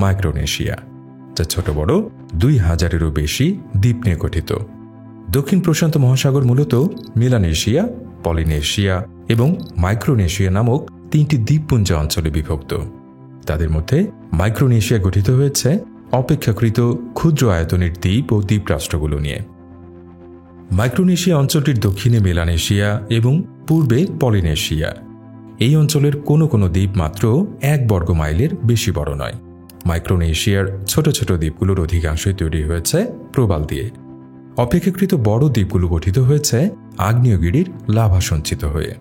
Micronesia, যা ছোট বড় 2000-এরও বেশি দ্বীপ নিয়ে গঠিত। দক্ষিণ প্রশান্ত মহাসাগর মূলত মেলানেশিয়া, পলিনেশিয়া এবং মাইক্রোনেশিয়া নামক 3টি দ্বীপপুঞ্জ অঞ্চলে বিভক্ত। তাদের মধ্যে মাইক্রোনেশিয়া গঠিত হয়েছে অপেক্ষাকৃত ক্ষুদ্র আয়তনের দ্বীপ ও দ্বীপরাষ্ট্রগুলো নিয়ে। মাইক্রোনেশিয়া অঞ্চলটির দক্ষিণে মেলানেশিয়া এবং পূর্বে পলিনেশিয়া। এই অঞ্চলের কোনো কোনো দ্বীপ মাত্র 1 বর্গ মাইলের বেশি বড় নয়। মাইক্রোনেশিয়ার ছোট ছোট দ্বীপগুলোর অধিকাংশই তৈরি হয়েছে প্রবাল দিয়ে। অপেক্ষাকৃত বড় দ্বীপগুলো গঠিত হয়েছে আগ্নেয়গিরির লাভা সঞ্চিত হয়ে।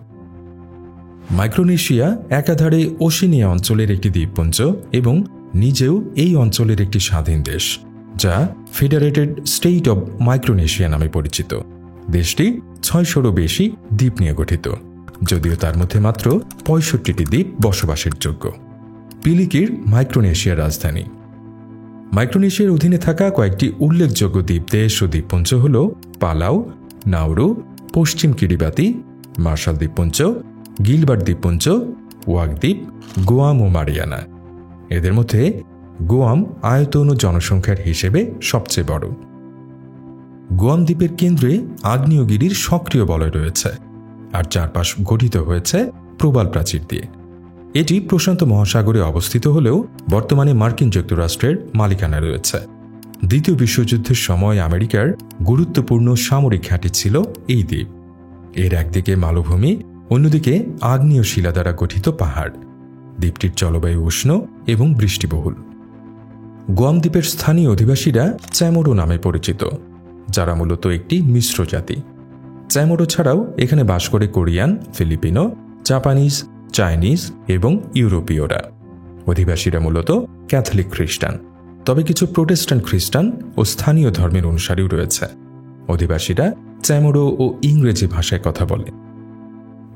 মাইক্রোনেশিয়া একাধারে ওশেনিয়া অঞ্চলের একটি দ্বীপপুঞ্জ এবং নিজেও এই অঞ্চলের একটি স্বাধীন দেশ, যা ফেডারেটেড স্টেট অব মাইক্রোনেশিয়া নামে পরিচিত। দেশটি 600-রও বেশি দ্বীপ নিয়ে গঠিত, যদিও তার মধ্যে মাত্র 65টি দ্বীপ বসবাসের যোগ্য। পিলিকির মাইক্রোনেশিয়ার রাজধানী। মাইক্রোনেশিয়ার অধীনে থাকা কয়েকটি উল্লেখযোগ্য দ্বীপ দেশ ও দ্বীপপুঞ্জ হল পালাউ, নাউরু, পশ্চিম কিরিবাতি, মার্শাল দ্বীপপুঞ্জ, গিলবার্ট দ্বীপপুঞ্জ, ওয়াক দ্বীপ, গোয়াম ও মারিয়ানা। এদের মধ্যে গোয়াম আয়তন ও জনসংখ্যার হিসেবে সবচেয়ে বড়। গোয়াম দ্বীপের কেন্দ্রে আগ্নেয়গিরির সক্রিয় বলয় রয়েছে, আর চারপাশ গঠিত হয়েছে প্রবাল প্রাচীর দিয়ে। এটি প্রশান্ত মহাসাগরে অবস্থিত হলেও বর্তমানে মার্কিন যুক্তরাষ্ট্রের মালিকানা রয়েছে। দ্বিতীয় বিশ্বযুদ্ধের সময় আমেরিকার গুরুত্বপূর্ণ সামরিক ঘাঁটি ছিল এই দ্বীপ। এর একদিকে মালভূমি, অন্যদিকে আগ্নেয় শিলা দ্বারা গঠিত পাহাড়। দ্বীপটির জলবায়ু উষ্ণ এবং বৃষ্টিবহুল। গোয়াম দ্বীপের স্থানীয় অধিবাসীরা চ্যামোরো নামে পরিচিত, যারা মূলত একটি মিশ্র জাতি। চ্যামোরো ছাড়াও এখানে বাস করে কোরিয়ান, ফিলিপিনো, জাপানিজ, চাইনিজ এবং ইউরোপীয়রা। অধিবাসীরা মূলত ক্যাথলিক খ্রিস্টান, তবে কিছু প্রোটেস্ট্যান্ট খ্রিস্টান ও স্থানীয় ধর্মের অনুসারীও রয়েছে। অধিবাসীরা চ্যামোরো ও ইংরেজি ভাষায় কথা বলে।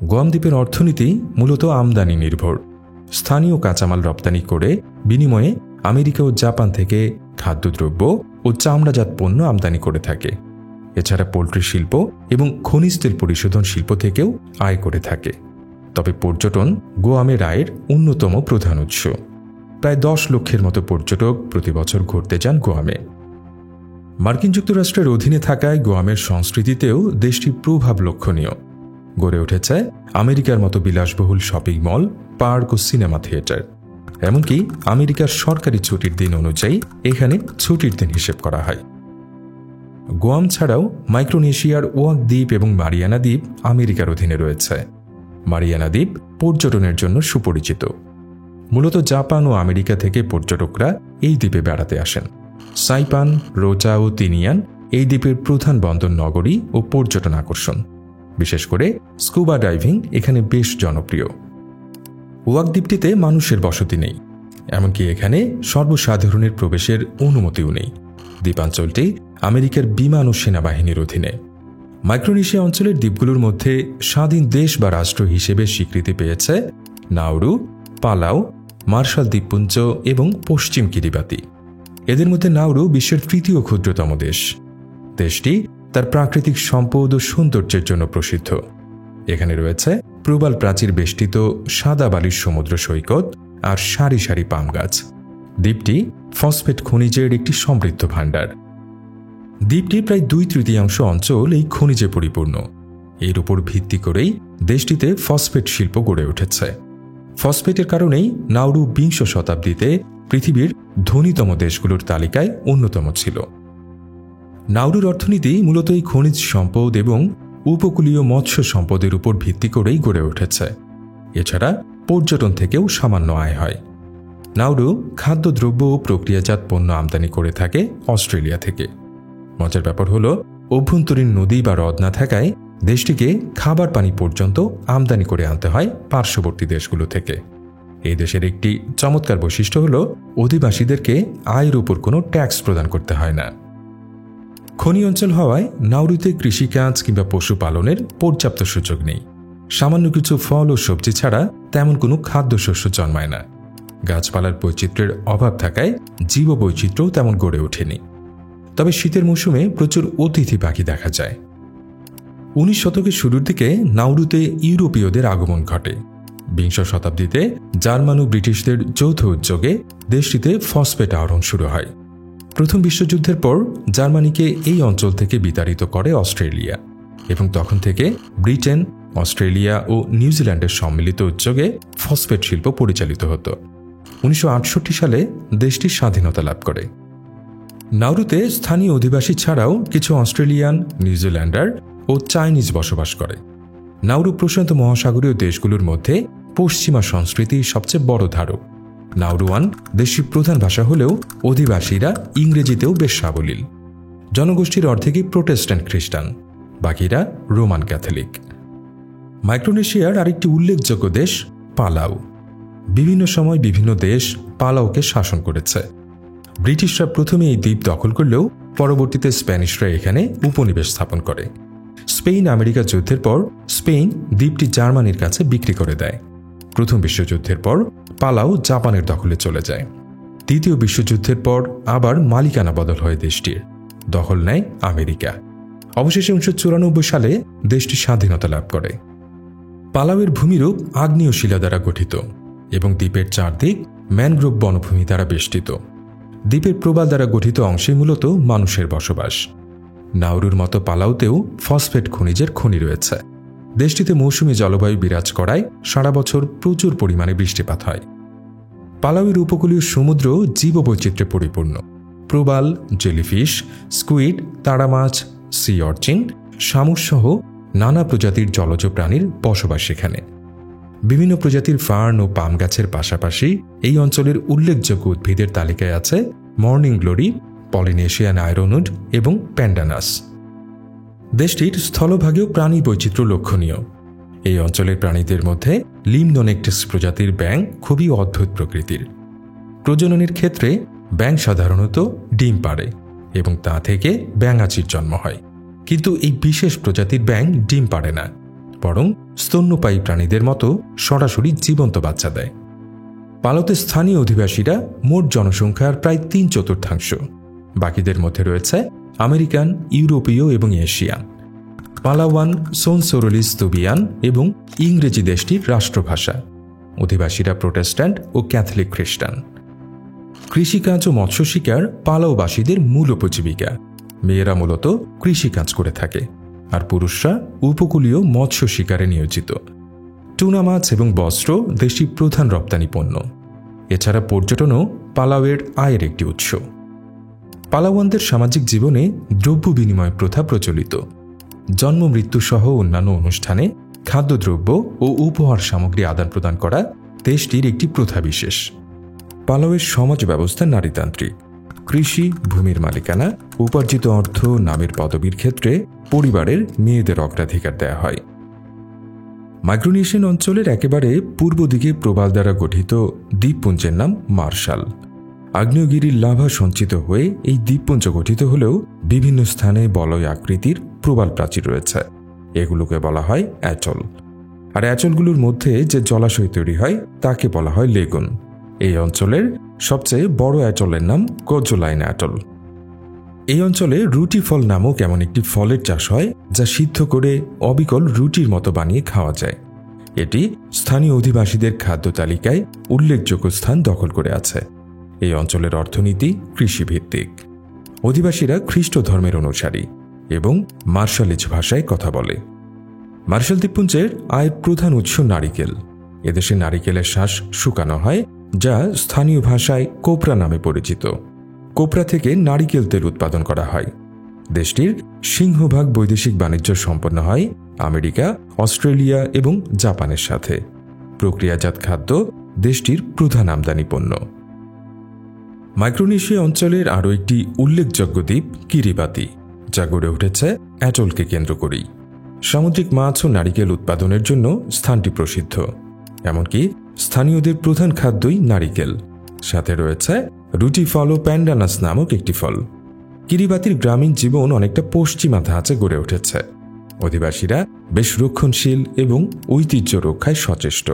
গোয়াম দ্বীপের অর্থনীতি মূলত আমদানি নির্ভর। স্থানীয় কাঁচামাল রপ্তানি করে বিনিময়ে আমেরিকা ও জাপান থেকে খাদ্যদ্রব্য ও চামড়াজাত পণ্য আমদানি করে থাকে। এছাড়া পোল্ট্রি শিল্প এবং খনিজ তেল পরিশোধন শিল্প থেকেও আয় করে থাকে। তবে পর্যটন গোয়ামের আয়ের অন্যতম প্রধান উৎস। প্রায় 10 লক্ষের মতো পর্যটক প্রতি বছর ঘুরতে যান গোয়ামে। মার্কিন যুক্তরাষ্ট্রের অধীনে থাকায় গোয়ামের সংস্কৃতিতেও দেশটির প্রভাব লক্ষণীয়। গড়ে উঠেছে আমেরিকার মতো বিলাসবহুল শপিং মল, পার্ক ও সিনেমা থিয়েটার। এমনকি আমেরিকার সরকারি ছুটির দিন অনুযায়ী এখানে ছুটির দিন হিসেব করা হয়। গোয়াম ছাড়াও মাইক্রোনেশিয়ার ওয়াক দ্বীপ এবং মারিয়ানা দ্বীপ আমেরিকার অধীনে রয়েছে। মারিয়ানা দ্বীপ পর্যটনের জন্য সুপরিচিত। মূলত জাপান ও আমেরিকা থেকে পর্যটকরা এই দ্বীপে বেড়াতে আসেন। সাইপান, রোচা ও তিনিয়ান এই দ্বীপের প্রধান বন্দর নগরী ও পর্যটন আকর্ষণ। বিশেষ করে স্কুবা ডাইভিং এখানে বেশ জনপ্রিয়। ওয়াক দ্বীপটিতে মানুষের বসতি নেই, এমনকি এখানে সর্বসাধারণের প্রবেশের অনুমতিও নেই। দ্বীপাঞ্চলটি আমেরিকার বিমান ও সেনাবাহিনীর অধীনে। মাইক্রোনেশিয়া অঞ্চলের দ্বীপগুলোর মধ্যে স্বাধীন দেশ বা রাষ্ট্র হিসেবে স্বীকৃতি পেয়েছে নাউরু, পালাউ, মার্শাল দ্বীপপুঞ্জ এবং পশ্চিম কিরিবাতি। এদের মধ্যে নাউরু বিশ্বের 3য় ক্ষুদ্রতম দেশ। দেশটি তার প্রাকৃতিক সম্পদ ও সৌন্দর্যের জন্য প্রসিদ্ধ। এখানে রয়েছে প্রবাল প্রাচীর বেষ্টিত সাদা বালির সমুদ্র সৈকত আর সারি সারি পাম গাছ। দ্বীপটি ফসফেট খনিজের একটি সমৃদ্ধ ভাণ্ডার। দ্বীপটির প্রায় 2/3 অঞ্চল এই খনিজে পরিপূর্ণ। এর উপর ভিত্তি করেই দেশটিতে ফসফেট শিল্প গড়ে উঠেছে। ফসফেটের কারণেই নাউরু 20 শতাব্দীতে পৃথিবীর ধনীতম দেশগুলোর তালিকায় অন্যতম ছিল। নাউরুর অর্থনীতি মূলত এই খনিজ সম্পদ এবং উপকূলীয় মৎস্য সম্পদের উপর ভিত্তি করেই গড়ে উঠেছে। এছাড়া পর্যটন থেকেও সামান্য আয় হয়। নাউরু খাদ্যদ্রব্য ও প্রক্রিয়াজাত পণ্য আমদানি করে থাকে অস্ট্রেলিয়া থেকে। মজার ব্যাপার হলো, অভ্যন্তরীণ নদী বা হ্রদ না থাকায় দেশটিকে খাবার পানি পর্যন্ত আমদানি করে আনতে হয় পার্শ্ববর্তী দেশগুলো থেকে। এই দেশের একটি চমৎকার বৈশিষ্ট্য হলো, অধিবাসীদেরকে আয়ের উপর কোনো ট্যাক্স প্রদান করতে হয় না। খনি অঞ্চল হওয়ায় নাউরুতে কৃষিকাজ কিংবা পশুপালনের পর্যাপ্ত সুযোগ নেই। সামান্য কিছু ফল ও সবজি ছাড়া তেমন কোনো খাদ্যশস্য জন্মায় না। গাছপালার বৈচিত্র্যের অভাব থাকায় জীববৈচিত্র্যও তেমন গড়ে ওঠেনি। তবে শীতের মৌসুমে প্রচুর অতিথি পাখি দেখা যায়। 19 শতকের শুরুর দিকে নাউরুতে ইউরোপীয়দের আগমন ঘটে। বিংশ শতাব্দীতে জার্মান ও ব্রিটিশদের যৌথ উদ্যোগে দেশটিতে ফসফেট আহরণ শুরু হয়। প্রথম বিশ্বযুদ্ধের পর জার্মানিকে এই অঞ্চল থেকে বিতাড়িত করে অস্ট্রেলিয়া এবং তখন থেকে ব্রিটেন, অস্ট্রেলিয়া ও নিউজিল্যান্ডের সম্মিলিত উদ্যোগে ফসফেট শিল্প পরিচালিত হতো। 1968 সালে দেশটি স্বাধীনতা লাভ করে। নাউরুতে স্থানীয় অধিবাসী ছাড়াও কিছু অস্ট্রেলিয়ান, নিউজিল্যান্ডার ও চাইনিজ বসবাস করে। নাউরু প্রশান্ত মহাসাগরীয় দেশগুলোর মধ্যে পশ্চিমা সংস্কৃতির সবচেয়ে বড় ধারক। নাউরুয়ান দেশটির প্রধান ভাষা হলেও অধিবাসীরা ইংরেজিতেও বেশ সাবলীল। জনগোষ্ঠীর অর্ধেকই প্রোটেস্ট্যান্ট খ্রিস্টান, বাকিরা রোমান ক্যাথলিক। মাইক্রোনেশিয়ার আরেকটি উল্লেখযোগ্য দেশ পালাউ। বিভিন্ন সময় বিভিন্ন দেশ পালাউকে শাসন করেছে। ব্রিটিশরা প্রথমে এই দ্বীপ দখল করলেও পরবর্তীতে স্প্যানিশরা এখানে উপনিবেশ স্থাপন করে। স্পেন আমেরিকা যুদ্ধের পর স্পেন দ্বীপটি জার্মানির কাছে বিক্রি করে দেয়। প্রথম বিশ্বযুদ্ধের পর পালাউ জাপানের দখলে চলে যায়। দ্বিতীয় বিশ্বযুদ্ধের পর আবার মালিকানা বদল হয় দেশটির, দখল নেয় আমেরিকা। অবশেষে 1994 সালে দেশটি স্বাধীনতা লাভ করে। পালাউয়ের ভূমিরূপ আগ্নেয় শিলা দ্বারা গঠিত এবং দ্বীপের চারদিক ম্যানগ্রোভ বনভূমি দ্বারা বেষ্টিত। দ্বীপের প্রবাল দ্বারা গঠিত অংশে মূলত মানুষের বসবাস। নাউরুর মতো পালাউতেও ফসফেট খনিজের খনি রয়েছে। দেশটিতে মৌসুমী জলবায়ু বিরাজ করায় সারা বছর প্রচুর পরিমাণে বৃষ্টিপাত হয়। পালাউয়ের উপকূলীয় সমুদ্র জীববৈচিত্র্যে পরিপূর্ণ। প্রবাল, জেলিফিশ, স্কুইড, তারা মাছ, সি অর্চিন, শামুক সহ নানা প্রজাতির জলজ প্রাণীর বসবাস সেখানে। বিভিন্ন প্রজাতির ফার্ন ও পাম গাছের পাশাপাশি এই অঞ্চলের উল্লেখযোগ্য উদ্ভিদের তালিকায় আছে মর্নিং গ্লোরি, পলিনেশিয়ান আয়রনুড এবং প্যান্ডানাস। দেশটির স্থলভাগেও প্রাণী বৈচিত্র্য লক্ষণীয়। এই অঞ্চলের প্রাণীদের মধ্যে লিমনোনেকটিস প্রজাতির ব্যাঙ খুবই অদ্ভুত প্রকৃতির। প্রজননের ক্ষেত্রে ব্যাঙ সাধারণত ডিম পাড়ে এবং তা থেকে ব্যাঙাচির জন্ম হয়, কিন্তু এই বিশেষ প্রজাতির ব্যাঙ ডিম পাড়ে না, বরং স্তন্যপায়ী প্রাণীদের মতো সরাসরি জীবন্ত বাচ্চা দেয়। পালাউতে স্থানীয় অধিবাসীরা মোট জনসংখ্যার প্রায় 3/4। বাকিদের মধ্যে রয়েছে আমেরিকান, ইউরোপীয় এবং এশিয়ান। পালাওয়ান, সোনসোরলিস তুবিয়ান এবং ইংরেজি দেশটির রাষ্ট্রভাষা। অধিবাসীরা প্রোটেস্ট্যান্ট ও ক্যাথলিক খ্রিস্টান। কৃষিকাজ ও মৎস্য শিকার পালাউবাসীদের মূল উপজীবিকা। মেয়েরা মূলত কৃষিকাজ করে থাকে, আর পুরুষরা উপকূলীয় মৎস্য শিকারে নিয়োজিত। টুনা মাছ এবং বস্ত্র দেশটির প্রধান রপ্তানি পণ্য। এছাড়া পর্যটনও পালাউয়ের আয়ের একটি উৎস। পালাওয়ানদের সামাজিক জীবনে দ্রব্য বিনিময় প্রথা প্রচলিত। জন্ম মৃত্যু সহ অন্যান্য অনুষ্ঠানে খাদ্যদ্রব্য ও উপহার সামগ্রী আদান প্রদান করা দেশটির একটি প্রথা বিশেষ। পালাউয়ের সমাজ ব্যবস্থা নারীতান্ত্রিক। কৃষি, ভূমির মালিকানা, উপার্জিত অর্থ, নামের পদবীর ক্ষেত্রে পরিবারের মেয়েদের অগ্রাধিকার দেয়া হয়। মাইক্রোনেশিয়ান অঞ্চলের একেবারে পূর্ব দিকে প্রবাল দ্বারা গঠিত দ্বীপপুঞ্জের নাম মার্শাল। আগ্নেয়গিরির লাভা সঞ্চিত হয়ে এই দ্বীপপুঞ্জ গঠিত হলেও বিভিন্ন স্থানে বলয় আকৃতির প্রবাল প্রাচীর রয়েছে। এগুলোকে বলা হয় অ্যাটল। আর অ্যাটলগুলোর মধ্যে যে জলাশয় তৈরি হয় তাকে বলা হয় লেগুন। এই অঞ্চলের সবচেয়ে বড় অ্যাটলের নাম কোজোলাইন অ্যাটল। এই অঞ্চলে রুটি ফল নামক এমন একটি ফলের চাষ হয় যা সিদ্ধ করে অবিকল রুটির মতো বানিয়ে খাওয়া যায়। এটি স্থানীয় অধিবাসীদের খাদ্য তালিকায় উল্লেখযোগ্য স্থান দখল করে আছে। এই অঞ্চলের অর্থনীতি কৃষিভিত্তিক। অধিবাসীরা খ্রিস্ট ধর্মের অনুসারী এবং মার্শালিজ ভাষায় কথা বলে। মার্শাল দ্বীপপুঞ্জের আয়ের প্রধান উৎস নারিকেল। এদেশে নারিকেলের শ্বাস শুকানো হয়, যা স্থানীয় ভাষায় কোপরা নামে পরিচিত। কোপরা থেকে নারিকেল তেল উৎপাদন করা হয়। দেশটির সিংহভাগ বৈদেশিক বাণিজ্য সম্পন্ন হয় আমেরিকা, অস্ট্রেলিয়া এবং জাপানের সাথে। প্রক্রিয়াজাত খাদ্য দেশটির প্রধান আমদানি পণ্য। মাইক্রোনেশিয়া অঞ্চলের আরও একটি উল্লেখযোগ্য দ্বীপ কিরিবাতি, যা গড়ে উঠেছে অ্যাটলকে কেন্দ্র করেই। সামুদ্রিক মাছ ও নারিকেল উৎপাদনের জন্য স্থানটি প্রসিদ্ধ। এমনকি স্থানীয়দের প্রধান খাদ্যই নারিকেল, সাথে রয়েছে রুটি ফল ও প্যান্ডানাস নামক একটি ফল। কিরিবাতির গ্রামীণ জীবন অনেকটা পশ্চিমা ধাঁচে গড়ে উঠেছে। অধিবাসীরা বেশ রক্ষণশীল এবং ঐতিহ্য রক্ষায় সচেষ্ট।